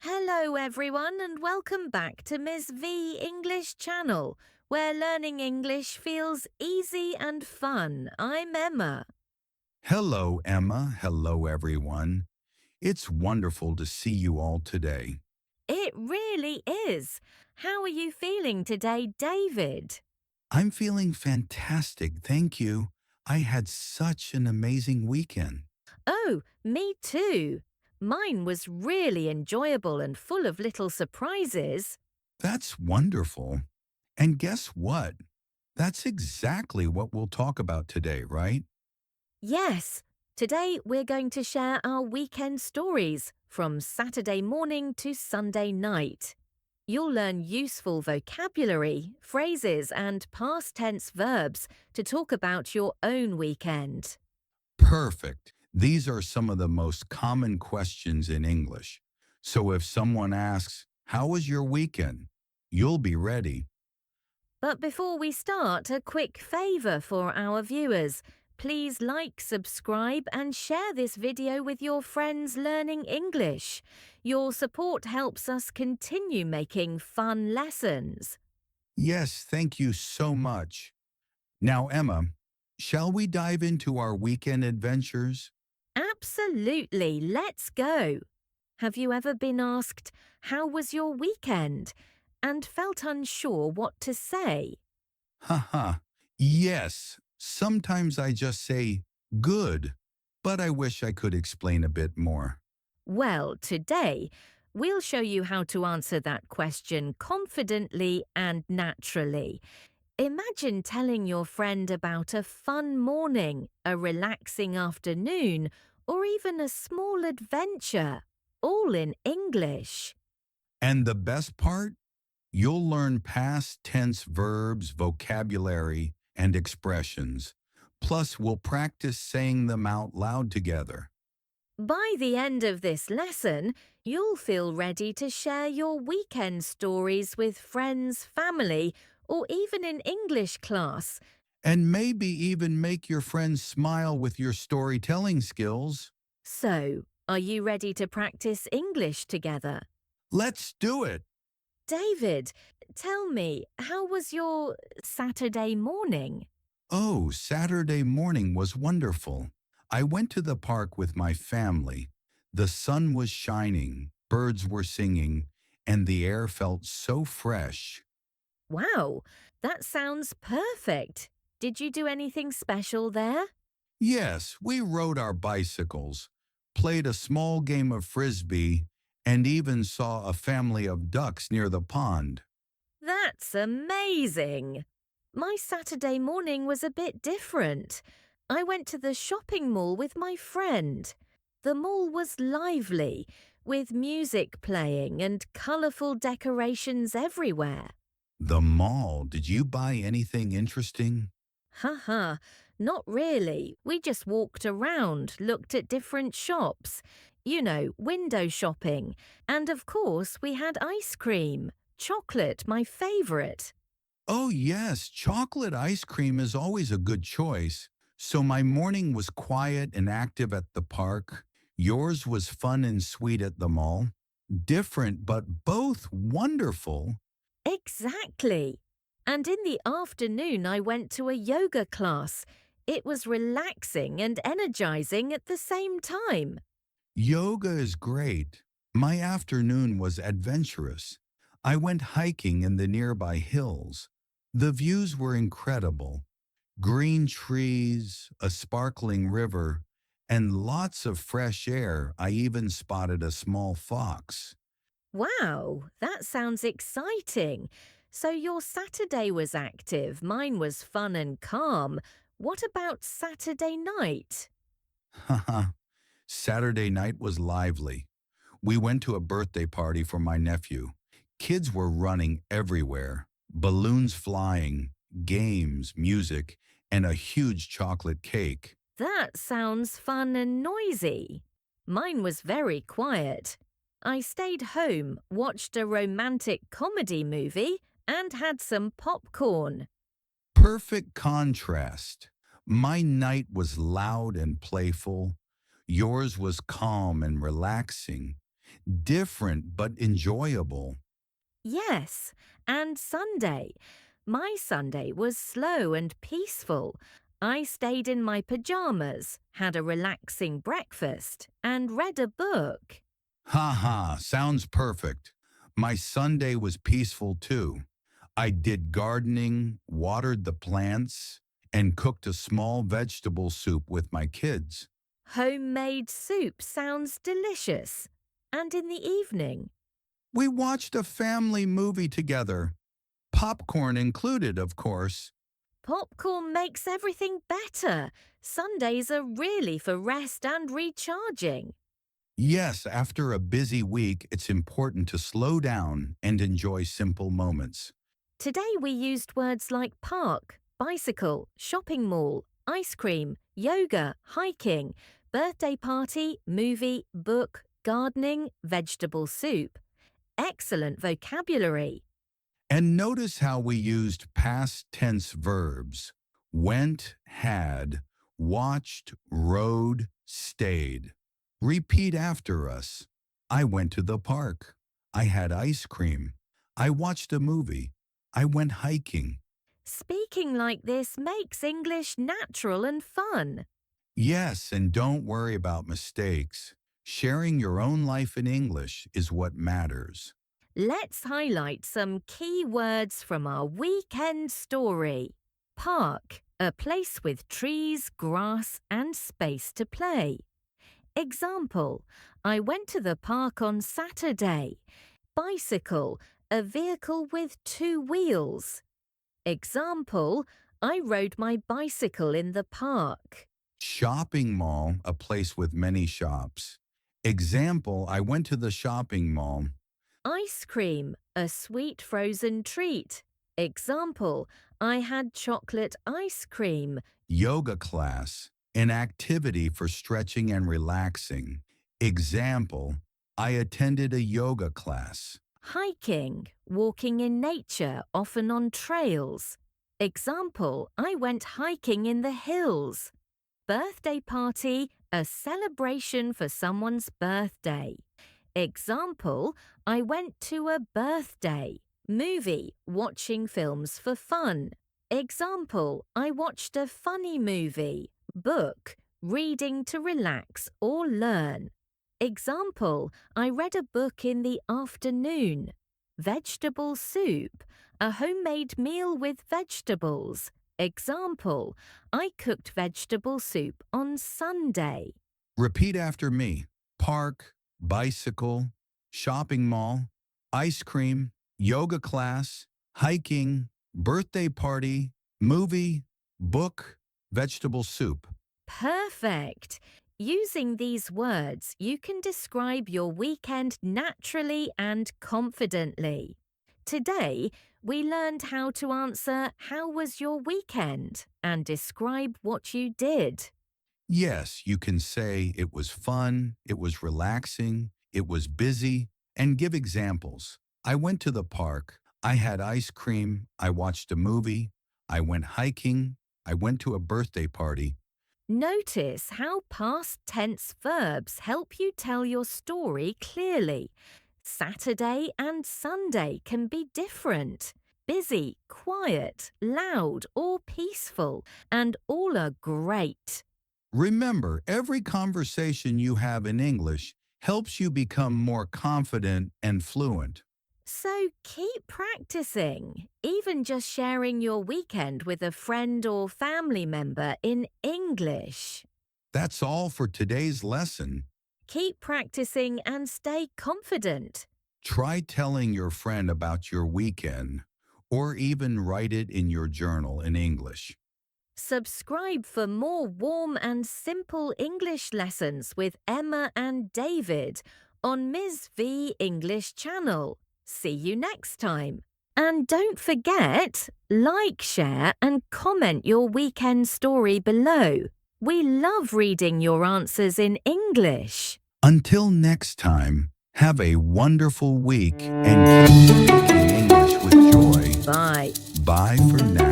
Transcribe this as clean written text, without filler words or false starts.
Hello everyone and welcome back to Miss V English channel, where learning English feels easy and fun. I'm Emma. Hello, Emma. Hello, everyone. It's wonderful to see you all today. It really is. How are you feeling today, David? I'm feeling fantastic, thank you. I had such an amazing weekend. Oh, me too. Mine was really enjoyable and full of little surprises. That's wonderful. And guess what? That's exactly what we'll talk about today, right? Yes, today we're going to share our weekend stories from Saturday morning to Sunday night. You'll learn useful vocabulary, phrases, and past tense verbs to talk about your own weekend. Perfect. These are some of the most common questions in English. So if someone asks, "How was your weekend?" you'll be ready. But before we start, a quick favour for our viewers. Please like, subscribe, and share this video with your friends learning English. Your support helps us continue making fun lessons. Yes, thank you so much. Now, Emma, shall we dive into our weekend adventures? Absolutely, let's go. Have you ever been asked, "How was your weekend?" and felt unsure what to say? Haha. Yes, sometimes I just say good, but I wish I could explain a bit more. Well, today, we'll show you how to answer that question confidently and naturally. Imagine telling your friend about a fun morning, a relaxing afternoon, or even a small adventure, all in English. And the best part? You'll learn past tense verbs, vocabulary, and expressions. Plus, we'll practice saying them out loud together. By the end of this lesson, you'll feel ready to share your weekend stories with friends, family, or even in English class. And maybe even make your friends smile with your storytelling skills. So, are you ready to practice English together? Let's do it! David, tell me, how was your Saturday morning? Oh, Saturday morning was wonderful. I went to the park with my family. The sun was shining, birds were singing, and the air felt so fresh. Wow, that sounds perfect. Did you do anything special there? Yes, we rode our bicycles, played a small game of frisbee, and even saw a family of ducks near the pond. That's amazing! My Saturday morning was a bit different. I went to the shopping mall with my friend. The mall was lively, with music playing and colourful decorations everywhere. The mall, did you buy anything interesting? Haha, not really. We just walked around, looked at different shops. You know, window shopping. And of course, we had ice cream. Chocolate, my favourite. Oh, yes, chocolate ice cream is always a good choice. So my morning was quiet and active at the park. Yours was fun and sweet at the mall. Different, but both wonderful. Exactly. And in the afternoon, I went to a yoga class. It was relaxing and energizing at the same time. Yoga is great. My afternoon was adventurous. I went hiking in the nearby hills. The views were incredible. Green trees, a sparkling river, and lots of fresh air. I even spotted a small fox. Wow, that sounds exciting. So your Saturday was active, mine was fun and calm. What about Saturday night? Haha, Saturday night was lively. We went to a birthday party for my nephew. Kids were running everywhere, balloons flying, games, music, and a huge chocolate cake. That sounds fun and noisy. Mine was very quiet. I stayed home, watched a romantic comedy movie, and had some popcorn. Perfect contrast. My night was loud and playful. Yours was calm and relaxing, different but enjoyable. Yes, and Sunday. My Sunday was slow and peaceful. I stayed in my pajamas, had a relaxing breakfast, and read a book. Ha ha, sounds perfect. My Sunday was peaceful too. I did gardening, watered the plants, and cooked a small vegetable soup with my kids. Homemade soup sounds delicious. And in the evening, We watched a family movie together, popcorn included, of course. popcorn makes everything better. Sundays are really for rest and recharging. Yes, after a busy week, it's important to slow down and enjoy simple moments. Today we used words like park, bicycle, shopping mall, ice cream, yoga, hiking, birthday party, movie, book, gardening, vegetable soup. Excellent vocabulary. And notice how we used past tense verbs went, had, watched, rode, stayed. Repeat after us. I went to the park. I had ice cream. I watched a movie. I went hiking. Speaking like this makes English natural and fun. Yes, and don't worry about mistakes. Sharing your own life in English is what matters. Let's highlight some key words from our weekend story. Park, a place with trees, grass, and space to play. Example, I went to the park on Saturday. Bicycle, a vehicle with two wheels. Example, I rode my bicycle in the park. Shopping mall, a place with many shops. Example, I went to the shopping mall. Ice cream, a sweet frozen treat. Example, I had chocolate ice cream. Yoga class, an activity for stretching and relaxing. Example, I attended a yoga class. Hiking, walking in nature, often on trails. Example, I went hiking in the hills. Birthday party, a celebration for someone's birthday. Example, I went to a birthday. Movie, watching films for fun. Example, I watched a funny movie. Book, reading to relax or learn. Example, I read a book in the afternoon. Vegetable soup, a homemade meal with vegetables. Example, I cooked vegetable soup on Sunday. Repeat after me. Park, bicycle, shopping mall, ice cream, yoga class, hiking, birthday party, movie, book, vegetable soup. Perfect! Using these words, you can describe your weekend naturally and confidently. Today, we learned how to answer "How was your weekend?" and describe what you did. Yes, you can say it was fun, it was relaxing, it was busy, and give examples. I went to the park, I had ice cream, I watched a movie, I went hiking, I went to a birthday party. Notice how past tense verbs help you tell your story clearly. Saturday and Sunday can be different. Busy, quiet, loud, or peaceful, and all are great. Remember, every conversation you have in English helps you become more confident and fluent. So keep practicing, even just sharing your weekend with a friend or family member in English. That's all for today's lesson. Keep practicing and stay confident. Try telling your friend about your weekend, or even write it in your journal in English. Subscribe for more warm and simple English lessons with Emma and David on Ms. V English channel. See you next time. And don't forget, like, share and comment your weekend story below. We love reading your answers in English. Until next time, have a wonderful week and keep speaking English with joy. Bye. Bye for now.